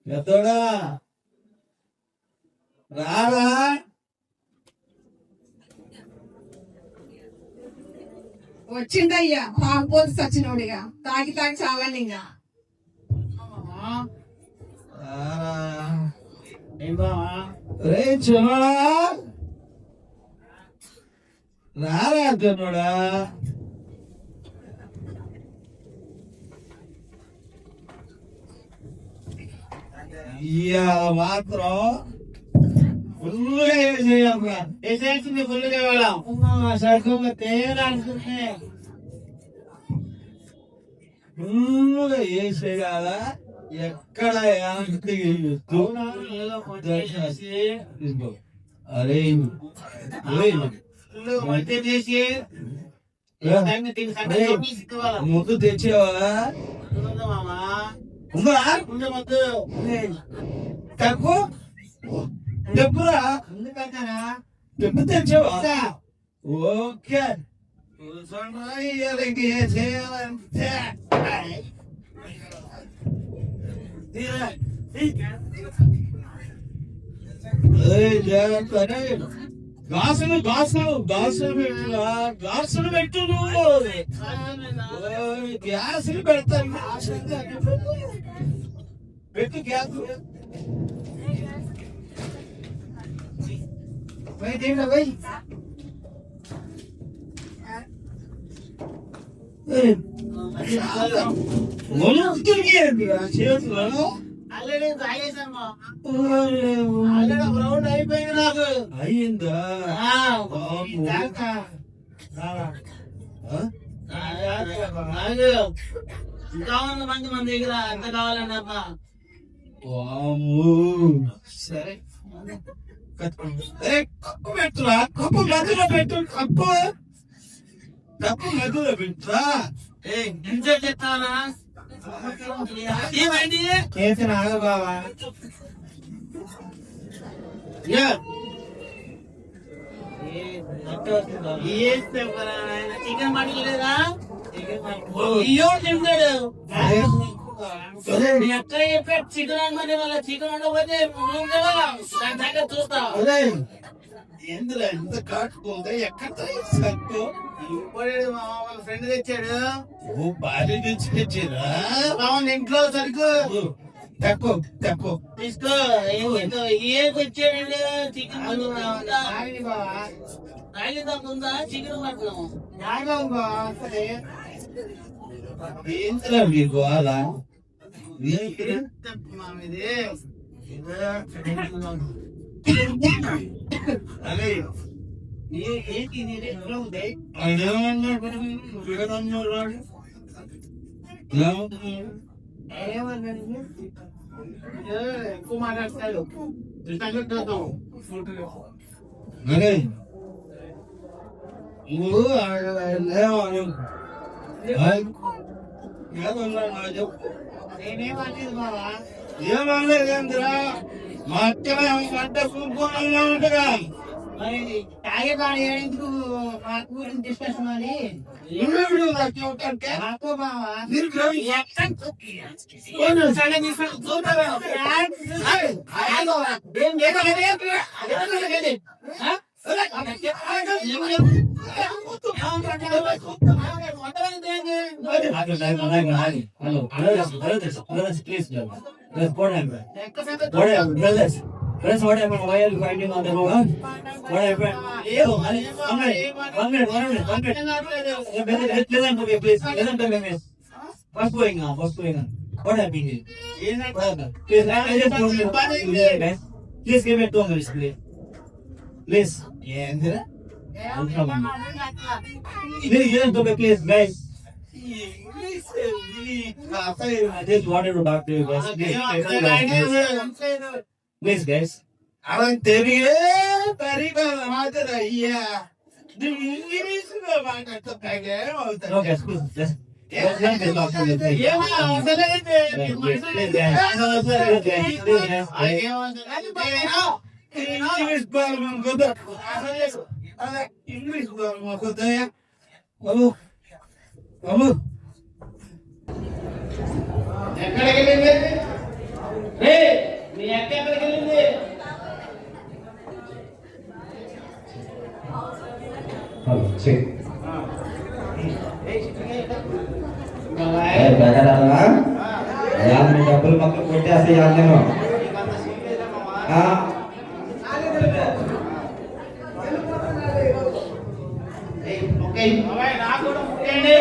ఎత్తోడా రారా. వచ్చిండయ్యా తాగిపోతే సచ్చినోడిగా తాగి తాగి చావండి ఇంకా. రే చిన్నోడా రారా చిన్నోడా. మాత్రం ఫుల్గా వేసేసింది. ఫుల్గా వెళ్ళాం సరుకుగా తేలాడుతుంటే ఫుల్గా వేసేయాల. ఎక్కడ అరే ముందు తెచ్చేవా తక్కువ డబ్బురా డబ్బు తెచ్చావా? ఓకే చేయాలంటే గాసులు గాసులు గాసులు పెట్టురా. గాసులు పెట్టు నువ్వు. గ్యాసులు పెడతాను పెట్టు గ్యాస్ చేతులు అయిపోయింది. నాకు అయ్యిందా? ఇంకా ఉంది మంది మన దగ్గర. ఎంత కావాలండి అబ్బా? సరే కప్పు పెట్టురా. కప్పు మధ్యలో పెట్టు. కప్పు కప్పు మధ్యలో పెట్టురా. చెప్తానా? ఏమైంది? చేసిన ఆగ బావా. చికెన్ పడలేదా? అయ్యో తింటాడు. ఎక్కడ చెప్పాడు చికెన్ అనమని? వాళ్ళ చికెన్ ఉండకపోతే చూస్తా. ఎందులో ఎంత కాటుకుందా? ఎక్కడ సత్తు వాళ్ళ ఫ్రెండ్ తెచ్చాడు. ఓ భార్య తెచ్చి తెచ్చిరా. ఇంట్లో సరుకు తక్కువ తక్కువ తీసుకో. ఏకొచ్చాడండి? చికెన్ తాగిందా? చికెన్ పడుతున్నాము. ఏంద్రా మీకు అలా ఎక్కువ మాట్లాడతాడు. నేనేమలేదు బావా. ఏమనలేదేంద్రా? మా అక్క పంట కూర్చున్నా ఉంటగా. మరి తాగే బాగా ఎందుకు మా గురించి డిస్కషన్ అని నాకు బావా. That's what happened. Why are you fighting on the road? What happened? One minute. Listen to me, please. Listen to me, miss. What's going on? What happened here? Please, I just told you. Please give me 2 minutes, please. Please. Please listen to me, please, guys. I just wanted to talk to you guys. Please, guys. அவன் தெரிய பரிபால மாதிரி ஐயா இங்கிலீஷ்ல மாட்டாங்க. No, guys, please. Let's talk to you. English బాగా కదా. English బాగా కదా. బాబు ఎక్కడికి వెళ్ళింది రే మీ అక్క ఎక్కడికి వెళ్ళింది డబ్బులు మొక్కలు కొట్టేస్తాయి నేను నాకు కూడా ముట్టండి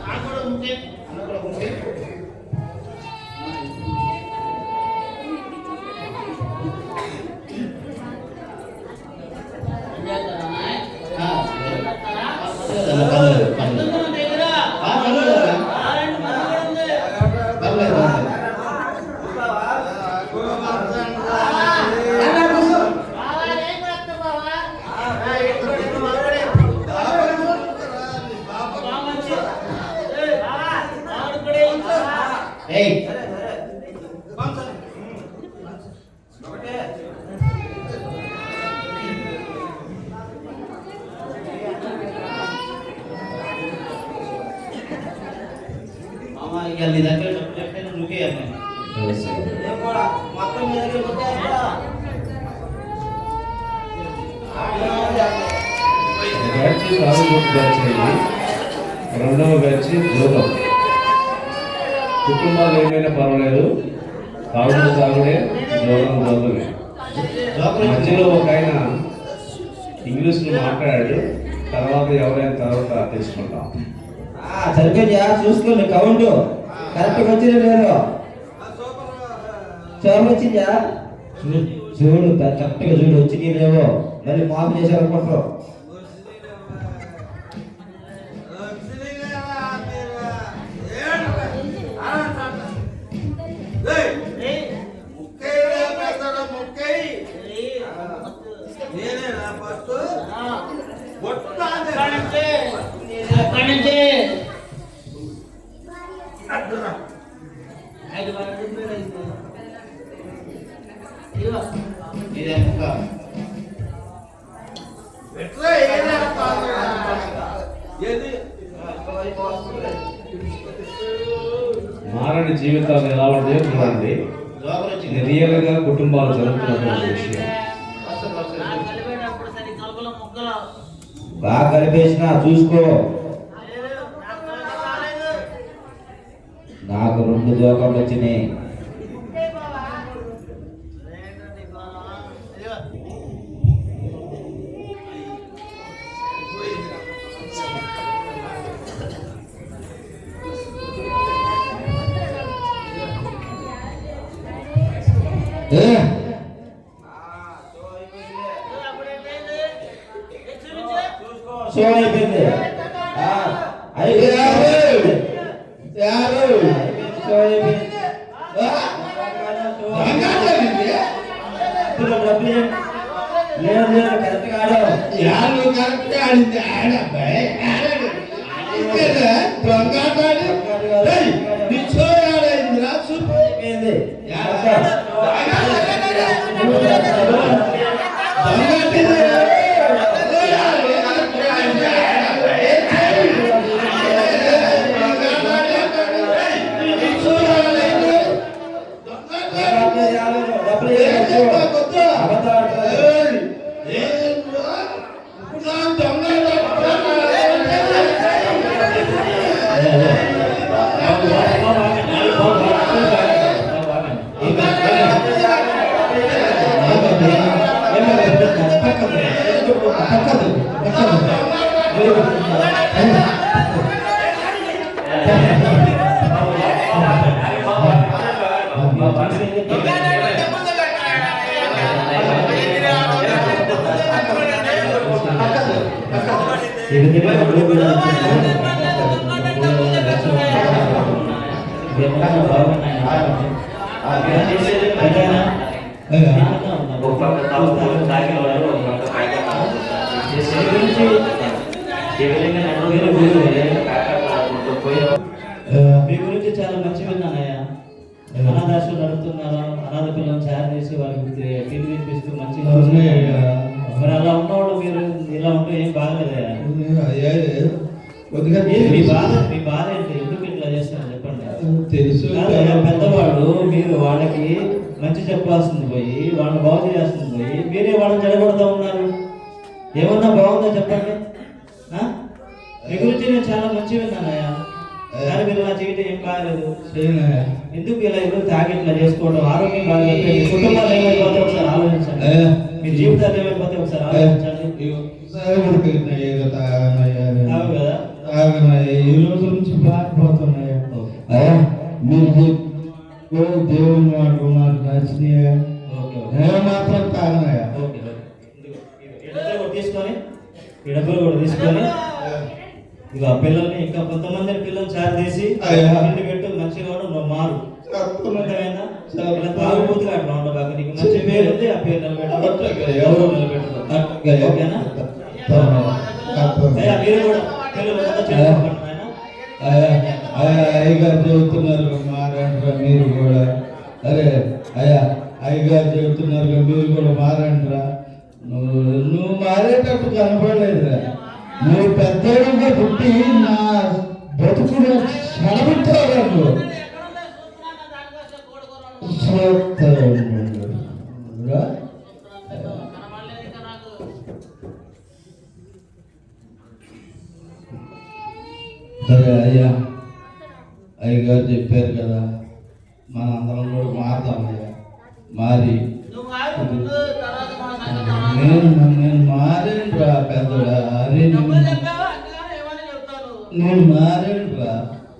నాకు కూడా ముట్టండి నాకు కూడా ముట్టండి నీ దగ్గర డబ్బులు చెప్తే నువ్వు చూకేయాలి మొత్తం మీ దగ్గర రెండవ బ్యాచ్ జోగం. కుటుంబాలు ఏమైనా పర్వాలేదు, తాగుడు తాగుడే, జోగం జోగమే. మధ్యలో ఒక ఆయన ఇంగ్లీష్లో మాట్లాడాడు, తర్వాత ఎవరైనా తర్వాత తెలుసుకుంటాం. సరిపోయిందా చూసుకోండి, కౌంట్ కరెక్ట్గా వచ్చిందా లేదు చూడ వచ్చిందా చూడు కరెక్ట్గా చూడు వచ్చింది లేవో మళ్ళీ మాఫ్ చేశారనుకుంటారు. మారని జీవితాలు ఎలా ఉంటాయో చూడండి. ఇది రియల్ గా కుటుంబాలు జరుగుతున్నటువంటి విషయం. బాగా కలిపేసిన చూసుకో. నాకు 2 జోకర్లు వచ్చినాయి. సో అయిపోయింది కరెక్ట్గా మీ గురించి చాలా మంచి విన్నానయ్యా. అనాథాశ్రమం నడుపుతున్నారు, అనాథ పిల్లలను తయారు చేసి వారికి తిండి తినిపిస్తూ మంచి మరి అలా ఉన్నవాడు మీరు ఇలా ఉంటే ఏం బాగలేదయ్యా. మీ బాధ ఏంటి? ఎందుకు ఇట్లా చేస్తున్నారు చెప్పండి. తెలుసు కాదయ్యా, పెద్దవాళ్ళు మీరు వాళ్ళకి మంచి చెప్పాల్సింది పోయి వాళ్ళని బాగు చేయాల్సింది పోయి మీరే వాళ్ళని చెడగొడతా ఉన్నారు. ఏమన్నా బాగుందో చెప్పండి. ఆ? మీ గురించి నేను చాలా మంచి విన్నానయ్యా, కానీ మీరు ఇలా చేయడం ఏం బాగలేదు. చేయనయ్యా. ఎందుకు ఇలా ఎవరు తాగి ఇట్లా చేసుకోవడం? ఆరోగ్యం బాగలేదు, మీ కుటుంబాలు ఏమైపోతే ఒకసారి ఆలోచించండి. మీ జీవితాలు ఏమైపోతే ఒకసారి ఆలోచించండి. కావు కదా? ఈ రోజు నుంచి పారిపోతున్నాయా? మీరు దేవుని మాట నాకు నచ్చినాయా? ఓకే ఓకే నేను మాత్రం తాగనయా? Okay okay. ఈ డబ్బులు కూడా తీసుకొని ఇక ఆ పిల్లల్ని ఇంకా కొంతమందిని పిల్లల్ని చారు తీసి ఇంటి పెట్టు, మంచిగా నువ్వు మారు. అర్థమైందా? ఇలా తాగుబోతుగా అట్లా ఉండబాక. నీకు మంచి పేరు ఉంది, ఆ పేరు నిలబెట్టు, గౌరవం నిలబెట్టుకో. ఓకేనా? అయ్యా మీరు కూడా పిల్లలు అంతా చేసుకోకండి నాయనా. అయ్యగారు చెబుతున్నారు మారంటారా మీరు కూడా? అరే అయ్యా, అయ్యగారు చెబుతున్నారు మీరు కూడా మారంటారా? నువ్వు మారేటట్టు కనపడలేదురా. నువ్వు పెద్దోడుగా పుట్టి నా బతుకుడు చెడబుట్టావురా నువ్వు. సరే అయ్యా, అయ్యగారు చెప్పారు కదా, మన అందరం కూడా మారుతామయ్యా. మారి నేను మారేనురా పెద్దడా. అరే నేను మారేనురా.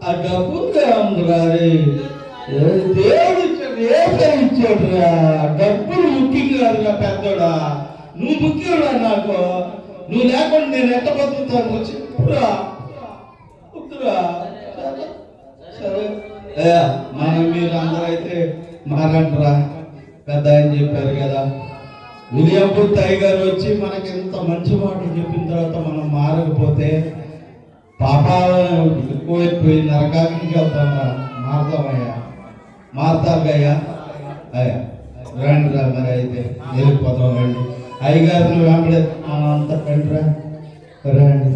ఆ డబ్బుగా ఉందిరా. అరే దేవుడు ఇచ్చాడురా. డబ్బులు ముఖ్యం కాదురా పెద్దడా. నువ్వు ముఖ్యంరా నాకు. నువ్వు లేకుండా నేను ఎట్ట బతుకుతాను చెప్పురా. సరే మనం మీరు అందరూ అయితే మారంటరా. పెద్ద ఆయన చెప్పారు కదా, ఉదయపూర్ తాయి గారు వచ్చి మనకి ఎంత మంచి మాటలు చెప్పిన తర్వాత మనం మారకపోతే పాపాలను ఎక్కువైపోయి నరకానికి వెళ్తామా? మారుతామయ్యా, మారుతాగయ్యా. అయ్యా రండి రా, మరి అయితే వెళ్ళిపోతాం. రండి అయ్యగారిని వెంబడే మనం అంతా రండి రా, రండి.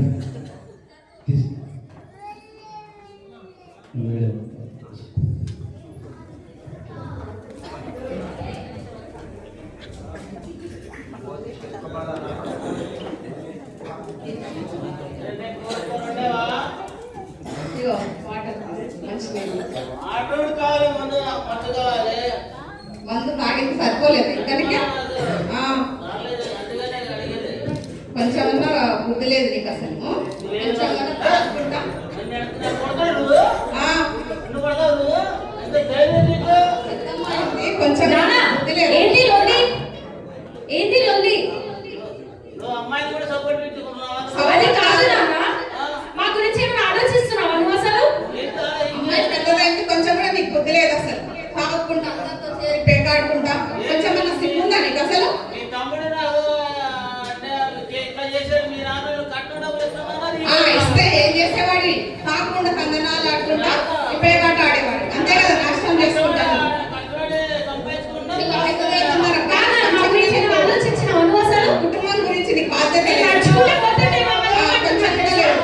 ఇదిగో వాటర్ మంచినీళ్ళు. మందు తాగింది సరిపోలేదు ఇక్కడికి. కొంచెమన్నా బుద్ధి లేదు నీకు అసలు. కొంచెమన్నా తాగుకుంటా. కొంచెం బుద్ధి లేదు. ఏంటి లొల్లి? అమ్మాయిని కూడా సపోర్ట్ పెట్టుకున్నావా? అవన్నీ కాదు నాన్న, మా గురించి ఏమైనా ఆలోచిస్తున్నావా నువ్వు అసలు? అమ్మాయి పెద్దదైంది, కొంచెం కూడా నీకు బుద్ధి లేదు అసలు. తాగుకుంటా, అందరితో చేరి పేకాడుకుంటా. కొంచెమన్నా సిగ్గుందా నీకు అసలు? మీ తమ్ముడు నాకు ఇట్లా చేశాడు. మీ నాన్న కట్టడం ఇస్తే ఏం చేసేవాడి? తాగకుండా తందనాలు ఆడుకుంటా పేకాట ఆడేవాడు. అంతే కదా, నాశనం చేసుకుంటాను. కుటుంబం గురించి నీకు బాధ్యత కొంచెం కూడా లేదు.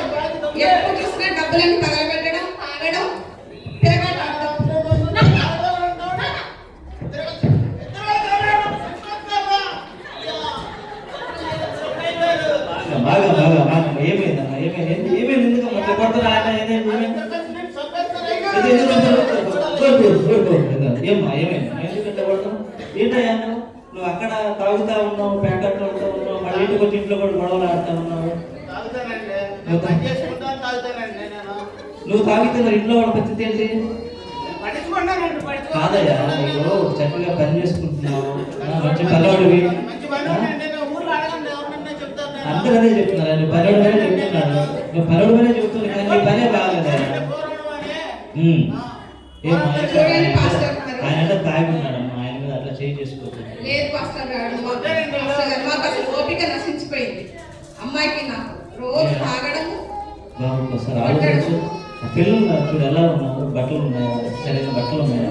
ఎప్పుడు చూసినా డబ్బులను తగలబెట్టడం, తాగడం, పేకాట ఆడడం. బాగా బాగా బాగా ఏమైందమ్మా? ఏమైంది? ఎందుకు మళ్ళీ కొడతారా? ఏమ్మా ఏమైంది? ఎందుకంటే కొడతాం ఏంటయ్యా? నువ్వు అక్కడ తాగుతా ఉన్నావు, ప్యాకెట్లు ఆడుతూ ఉన్నావు, మళ్ళీ ఇంటికి వచ్చి ఇంట్లో కూడా గొడవలు ఆడుతూ ఉన్నావు. నువ్వు తాగితే మరి ఇంట్లో వాళ్ళ పరిస్థితి ఏంటి? కాదయ్యా, నీకు చక్కగా పని చేసుకుంటున్నావు, మంచి పల్లవాడివి. అందరూ అదే చెప్తున్నారు, నువ్వు పల్లవాడివనే చెప్తున్నారు. నువ్వు పల్లవాడివనే చెప్తున్నావు, కానీ నీ పనే బాగలేదా? ఆయన తాగి ఉన్నాడమ్మా, ఆయన మీద అట్లా చేయి చేసుకోవచ్చు. లేదు పాస్టర్ గారు, మాకు అసలు ఓపిక నశించిపోయింది. అమ్మాయికి నాకు రోజు తాగడము. బాబు ఒకసారి ఆలోచించు. పిల్లలు చూడు ఎలా ఉన్నారు, బట్టలు ఉన్నాయా, సరైన బట్టలు ఉన్నాయా?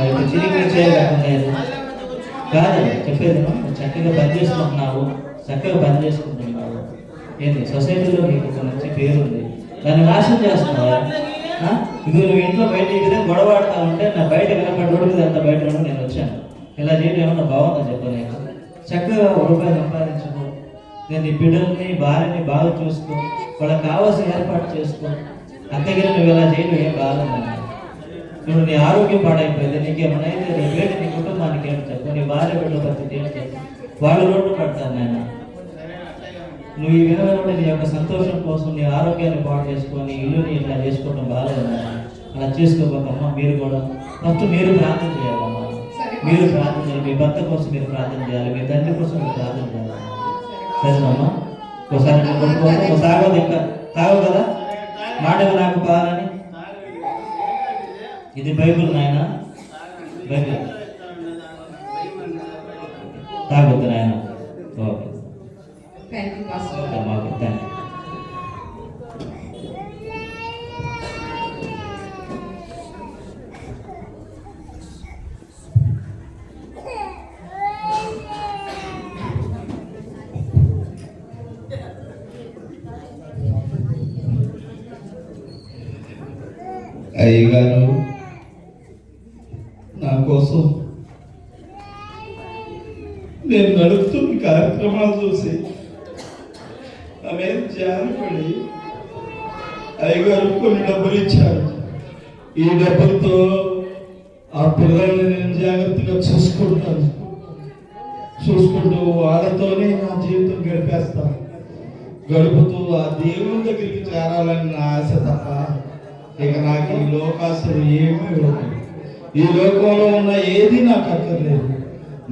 ఇప్పుడు చిరిగి చేయలేకుండా కాదు చెప్పేది. చక్కగా పని చేసుకుంటున్నావు, చక్కగా పని చేసుకుంటున్నావు. ఏంటి సొసైటీలో నీకు ఒక మంచి పేరు ఉంది, దాన్ని నాశనం చేస్తున్నావా? ఇది నువ్వు ఇంట్లో బయట ఎగిరే గొడవ ఆడుతూ ఉంటే నా బయట వినపడి రోడ్డు మీద ఎంత బయట ఉండి నేను వచ్చాను. ఇలా చేయడం ఏమన్నా బాగుందా చెప్పు నీకు? చక్కగా రూపాయలు సంపాదించుకో, నేను నీ బిడ్డల్ని భార్యని బాగా చూసుకో, వాళ్ళకి కావాల్సిన ఏర్పాటు చేసుకో. అంతేగాని నువ్వు ఇలా చేయడం ఏం బాగుందన్నా. నువ్వు నీ ఆరోగ్యం పాడైపోయింది, నీకేమన్నా అయితే రేపు నీ కుటుంబానికి ఏం చెప్పు, నీ భార్య బిడ్డల పరిస్థితి ఏం చెప్పు, వాళ్ళు రోడ్డు పడతారు నాయన. నువ్వు ఈ విధంగా నీ యొక్క సంతోషం కోసం నీ ఆరోగ్యాన్ని పాడు చేసుకొని ఇల్లుని ఇట్లా చేసుకోవడం బాగాలేదమ్మా. అలా చేసుకోకమ్మా. మీరు కూడా ఫస్ట్ మీరు ప్రార్థన చేయాలమ్మా. మీరు ప్రార్థన చేయాలి, మీ భర్త కోసం మీరు ప్రార్థన చేయాలి, మీ తండ్రి కోసం మీరు ప్రార్థన చేయాలి. సరేనమ్మా? ఒకసారి నువ్వు తాగదు, ఇంకా తాగవు కదా, మాట నాకు పాలని. ఇది బైబుల్ నాయన, బైబుల్ తాగొద్దు నాయన. Okay, thank you pastor. Okay, thank you. అయ్యగారు నా కోసం నేను నడుపుతున్న కార్యక్రమాలు చూసి ఆమె జారిపడి అయ్యగారు కొన్ని డబ్బులు ఇచ్చారు. ఈ డబ్బులతో ఆ పిల్లల్ని నేను జాగ్రత్తగా చూసుకుంటూ వాళ్ళతోనే నా జీవితం గడుపుతూ ఆ దేవుని దగ్గరికి చేరాలని నా ఆశ తప్ప ఇక నాకు ఈ లోకాశలు ఏమీ ఉండదు. ఈ లోకంలో ఉన్న ఏది నాకు అక్కర్లేదు.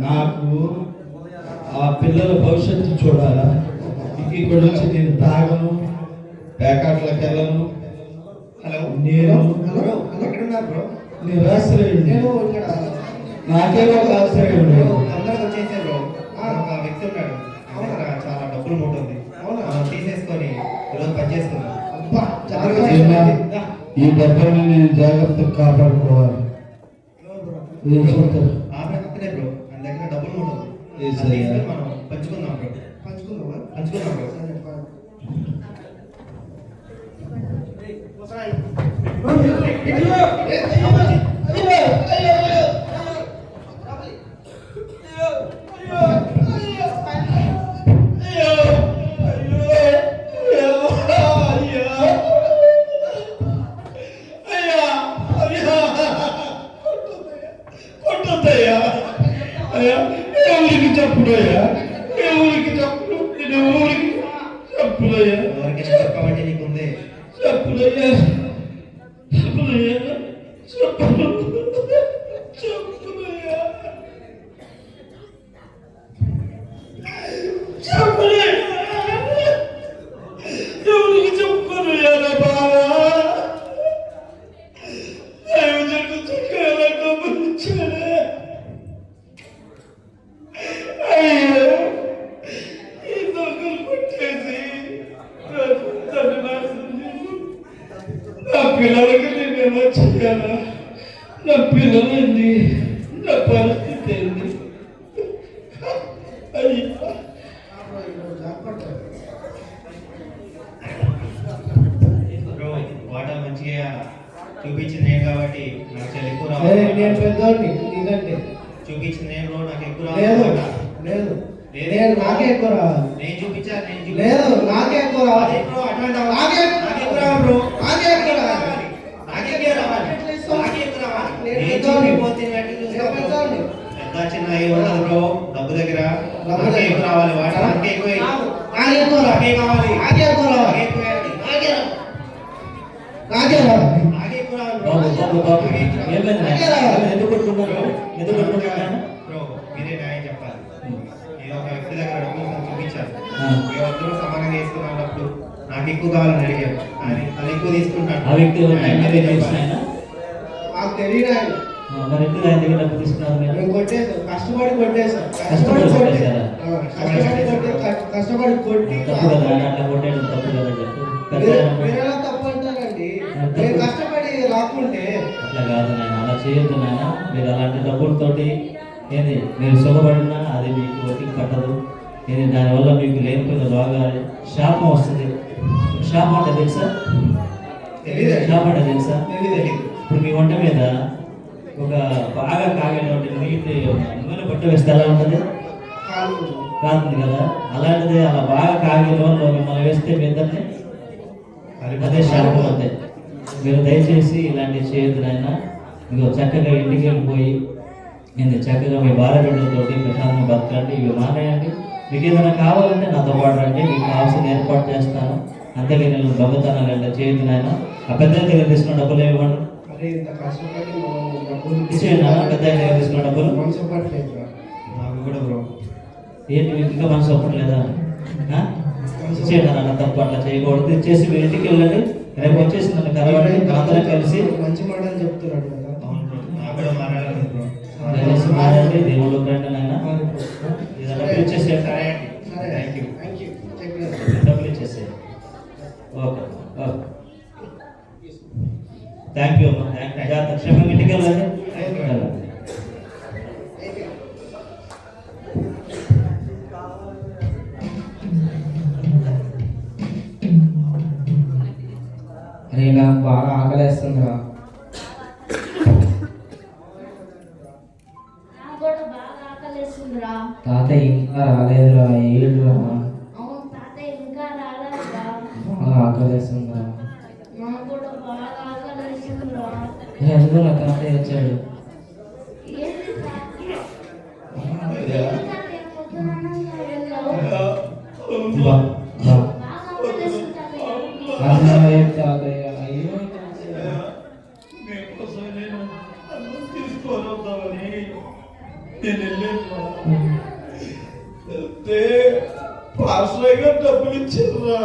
నాకు ఆ పిల్లల భవిష్యత్తు చూడాలా. ఇక్కడ నుంచి నేను తాగను, ప్యాకెట్లకు వెళ్ళను. నేను నిరాశ్రయుడు, నాకేమో ఒక ఆశ్రయుడు. చాలా డబ్బులు ఉంటుంది, తీసేసుకొని ఈరోజు పని చేసుకున్నాం. ఈ డబ్బుని నేను జాగ్రత్తగా కాపాడుకోవాలి. బ్రో ఆయన దగ్గర డబ్బులు ఉంటుంది, మనం పంచుకుందాం బ్రో. పంచుకుందాం బ్రో. ఎవరికి చెప్పుడయ్యా, ఎవరికి చెప్పుడు, నేను ఎవరికి చెప్పులయ్యా, ఎవరికైనా చెప్పమంటే నీకుంది. చెప్పులయ్యా, చెప్పులయ్యా, చెప్పులు, చెప్పులయ్యా, చెప్పులయ్యా, ఎవరికి చెప్పుకోనయ్యా నా బావా. దైవజనుడు చక్కగా డబ్బులు ఇచ్చాడే. అయ్యో, ఈ దొంగలు కొట్టేసి తను నాశనం చేసి నా పిల్లలకి నేను ఎలా చేయాలా? నా పిల్లలండి, నా పరిస్థితి ఏంది? అయ్యా, బ్రో వాటర్ మంచిగా చూపించింది నేను కాబట్టి నాకు చాలా ఎక్కువ రావాలి. నేను పెద్దోడిని నీకంటే చూపించింది నేను బ్రో, నాకు ఎక్కువ లేదు రావాలి. లేదు నేను నాకే ఎక్కువ రావాలి. నేను చూపించాను, నేను లేదు నాకే ఎక్కువ రావాలి. బ్రో అటువంటి నాకే ఎక్కువ రావాలి బ్రో. నాకే ఎక్కువ రావాలి. నాకే ఎక్కువ రావాలి. నాకే ఎక్కువ రావాలి. నేను నేను పెద్దోడిని. చూపిపోతున్నట్టు చూసుకో. పెద్దోడిని. పెద్ద చిన్న ఏ ఉండదు బ్రో. డబ్బు దగ్గర నాకే ఎక్కువ రావాలి. వాటి నాకే ఎక్కువ నాకే ఎక్కువ రావాలి. నాకే కావాలి. నాకే ఎక్కువ రావాలి. నాకే ఎక్కువ వేయాలి. నాకే రావాలి. నాకే రావాలి. నాకే ఎక్కువ రావాలి బ్రో. బాబు బాబు బాబు ఏమైంది నాయన? ఎందుకు కొట్టుకున్నారు? ఎందుకు కొట్టుకుంటున్నాను? బ్రో మీరే న్యాయం చెప్పాలి. నేను ఒక వ్యక్తి దగ్గర డబ్బులు చూపించాను. ఆ. మేమందరూ సమానంగా తీసుకున్నప్పుడు నాకు ఎక్కువ కావాలని అడిగాను. అది ఎక్కువ తీసుకుంటాను. ఆ వ్యక్తి ఎవరు? ఆయన ఆయన మీరే తెలుసు చెప్పాలి. ఆయన? నాకు తెలియదు ఆయన. మరి ఎందుకు ఆయన దగ్గర డబ్బు తీసుకున్నారు మీరు? నేను కొట్టేసాను, కష్టపడి కొట్టేసాను. కష్టపడి కొట్టేశారా? కష్టపడి కొట్టి తప్పు కదా, ఆయన అట్లా కొట్టేయడం తప్పు కదా చెప్పు. పెద్ద మీరు ఎలా తప్పు అంటారండి? తప్పు. నేను కష్టపడి రాకుంటే అట్లా కాదు నాయన, అలా చేయొద్దు నాయన. మీరు అలాంటి డబ్బులతోటి ఏంది మీరు సుఖపడినా అది మీకు ఒత్తికి పట్టదు. ఏంది దానివల్ల మీకు లేనిపోయిన రోగాలు శాపం వస్తుంది. శాపం అంటే తెలుసా? తెలీదండి. ఎలా పడ్డా తెలుసా? తెలీదండి. ఇప్పుడు మీ వంట మీద ఒక బాగా కాగేటువంటి నీటి నూనె పట్ట వేస్తే ఎలా ఉంటుంది? కాదుంది కదా. అలాంటిది అలా బాగా కాగే నూనెలో మిమ్మల్ని వేస్తే మీ ఇద్దరిని అదే శాపం అంతే. మీరు దయచేసి ఇలాంటివి చేయొద్దు నాయన. ఇదిగో చక్కగా ఇంటికి వెళ్ళిపోయి నేను చక్కగా మీ భార్య బిడ్డలతోటి ప్రశాంతంగా బతకండి. ఇవి మానేయండి. మీకు ఏదైనా కావాలంటే నాతో పాటు రండి, మీకు కావాల్సిన ఏర్పాటు చేస్తాను. అంతేగా నేను దొంగతనాలు అంటే చేయొద్దు నాయన. ఆ పెద్ద దగ్గర తీసుకున్న డబ్బులు ఇవ్వండి. ఇచ్చేయండి నాన్న. పెద్ద దగ్గర తీసుకున్న డబ్బులు నాకు కూడా బ్రో. ఏంటి మీకు ఇంకా మనసు ఒప్పట్లేదా? ఇచ్చేయండి నాన్న. తప్పు అట్లా చేయకూడదు. ఇచ్చేసి మీరు ఇంటికి వెళ్ళండి. రేపు వచ్చేసి నన్ను కలవండి. అందరం కలిసి మంచి మాట అని చెప్తున్నాడు కదా. అవును బ్రో. నాకు కూడా మారాలి బ్రో. కలిసి మారండి. దేవుళ్ళు రండి నాయన. ఇది డబ్బులు ఇచ్చేసేయండి. సరే అండి. Thank you. డబ్బులు ఇచ్చేసేయండి. Okay okay. థ్యాంక్ యూ అమ్మా. Thank you. జాగ్రత్త. క్షేమంగా ఇంటికి వెళ్ళండి. వెళ్ళండి. అరే నాకు బాగా ఆకలేస్తుందిరా. నాకు కూడా బాగా ఆకలేస్తుందిరా. తాతయ్య ఇంకా రాలేదురా. ఏడురా. అవును తాతయ్య ఇంకా రాలేదురా. బాగా ఆకలేస్తుందిరా. నాకు కూడా బాగా ఆకలేస్తుందిరా. ఎందుకు నా తాతయ్య వచ్చాడు? ఏంటి తాతయ్య? పొద్దున వెళ్ళావు. బా బా బాగా ఆకలేస్తుంది తాతయ్య. అన్నయ్య తాతయ్య. అయ్యో మీకోసం నేను అన్నం తీసుకొని వద్దామని నేను వెళ్ళాను. వెళ్తే పాస్టర్ గారు డబ్బులు ఇచ్చారా?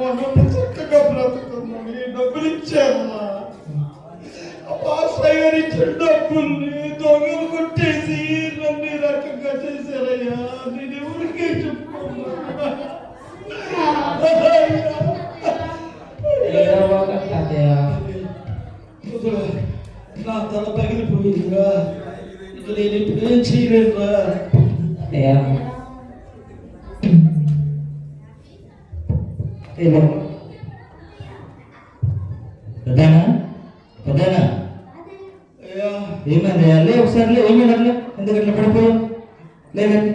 మనం చక్కగా బ్రతుకున్నామని డబ్బులు ఇచ్చారా? ఆ పాస్టర్ గారు ఇచ్చిన డబ్బుల్ని దొంగలు కొట్టేసి నన్ను ఈ రకంగా చేశారయ్యా. నేను ఎవరికే చెప్పుకున్నా. తాతయ్య. నా తల పగిలిపోయిందిరా. ఇక నేను ఇప్పుడు ఏం చేయలేదురా. అయ్యా పెద్దనా పెద్దనా అయ్యా ఏమైంది? లే ఒకసారి లే. ఏమైంది అట్లా? ఎందుకు అట్లా పడిపోయావు? లేదండి.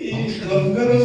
ఈ దొంగలు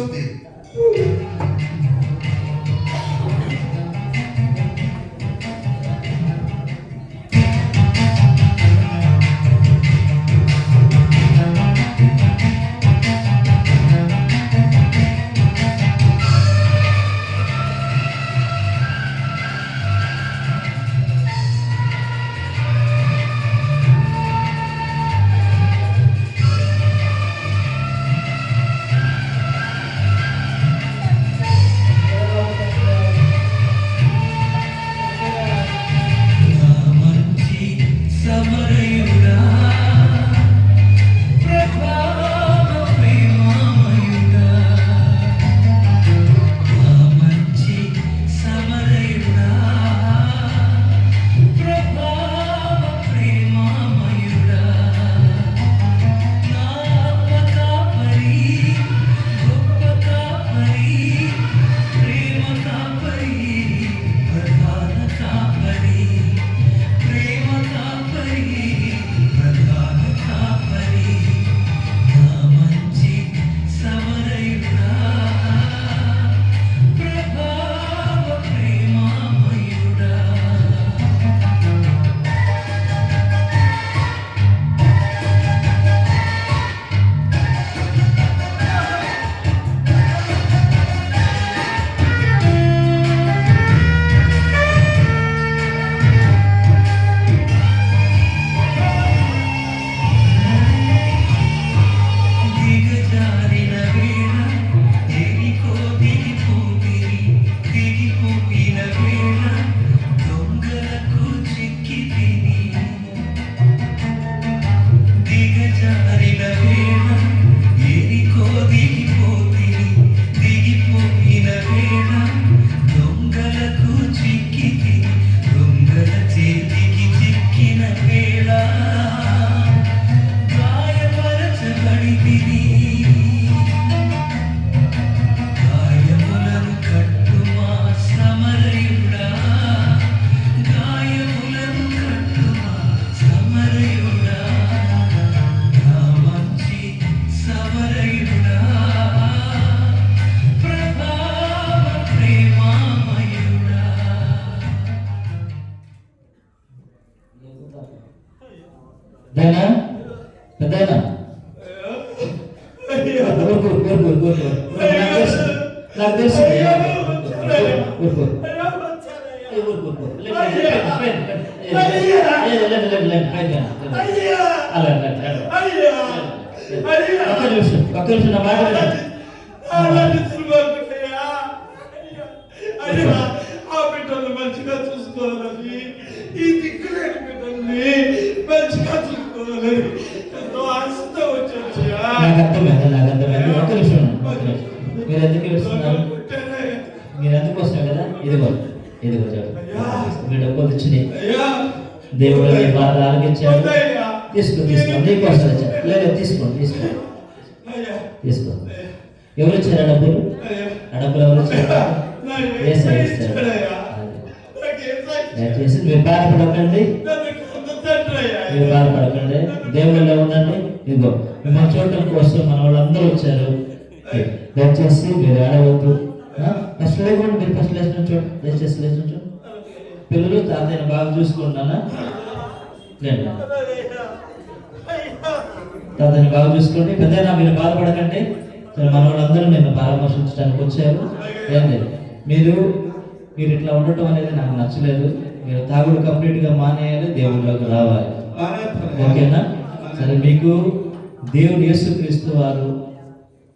ఊరుకో. ఏ, ఊరుకో, ఊరుకో. లేదు, లేదు, లేదు, లేదు, లేదు, లేదు, లేదు, లేదు, పైకి రా, లేదు. అలా, అలా, అలా. లేదు. ఒక్క నిమిషం నా మాట వినండి. ఆ బిడ్డలు మంచిగా చూసుకోవాలని, ఈ దిక్కులేని బిడ్డల్ని మంచిగా చూసుకోవాలని ఎంతో ఆశతో వచ్చానయ్యా. నాకు అర్థమైంది. ఒక్క నిమిషం మీరు ఎందుకు ఏడుస్తున్నారు? మీరు ఎందుకు వస్తున్నారు కదా, ఇదిగో చూడు, మీ డబ్బులు వచ్చినాయి. దేవుడు మీ బాధ ఆలకించాడు. తీసుకో నీకోసం వచ్చా. లేదు, తీసుకో. ఎవరు ఇచ్చారు ఆ డబ్బులు? ఆ డబ్బులు ఎవరు ఇచ్చారు? దయచేసి మీరు బాధపడకండి, దేవుళ్ళలో ఉండండి. ఇదిగో మిమ్మల్ని చూడటం కోసం మన వాళ్ళందరూ వచ్చారు. దయచేసి మీరు ఆడవద్దు. ఫస్ట్ లేకుండా మీరు ఫస్ట్ లేచిన చూడండి. దయచేసి లేచిన చూడండి. పిల్లలు తాతయ్యను బాగా చూసుకుంటానా? లేదు, తాతయ్యని బాగా చూసుకోండి. పెద్దనా మీరు బాధపడకండి. మన వాళ్ళందరూ నిన్ను పరామర్శించడానికి వచ్చారు. ఏం లేదు, మీరు ఇట్లా ఉండటం అనేది నాకు నచ్చలేదు. మీరు తాగుడు కంప్లీట్గా మానేయాలి, దేవుళ్ళలోకి రావాలి. ఓకేనా? సరే, మీకు దేవుడు యేసుక్రీస్తు వారు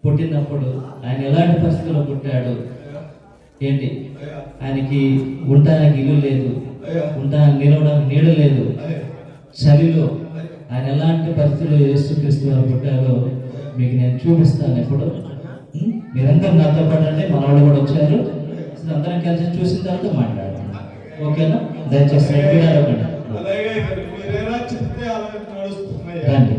పుట్టినప్పుడు ఆయన ఎలాంటి పరిస్థితుల్లో పుట్టాడు ఏంటి? ఆయనకి ఉండడానికి ఇల్లు లేదు, ఉండడానికి నిలవడానికి నీడ లేదు, చలిలో ఆయన ఎలాంటి పరిస్థితుల్లో యేసుక్రీస్తు వారు పుట్టారో మీకు నేను చూపిస్తాను. ఎప్పుడు మీరందరూ నాతో పాటు అంటే మన వాళ్ళు కూడా వచ్చారు. అందరం కలిసి చూసిన తర్వాత మాట్లాడతాం. ఓకేనా? దయచేసి రండి.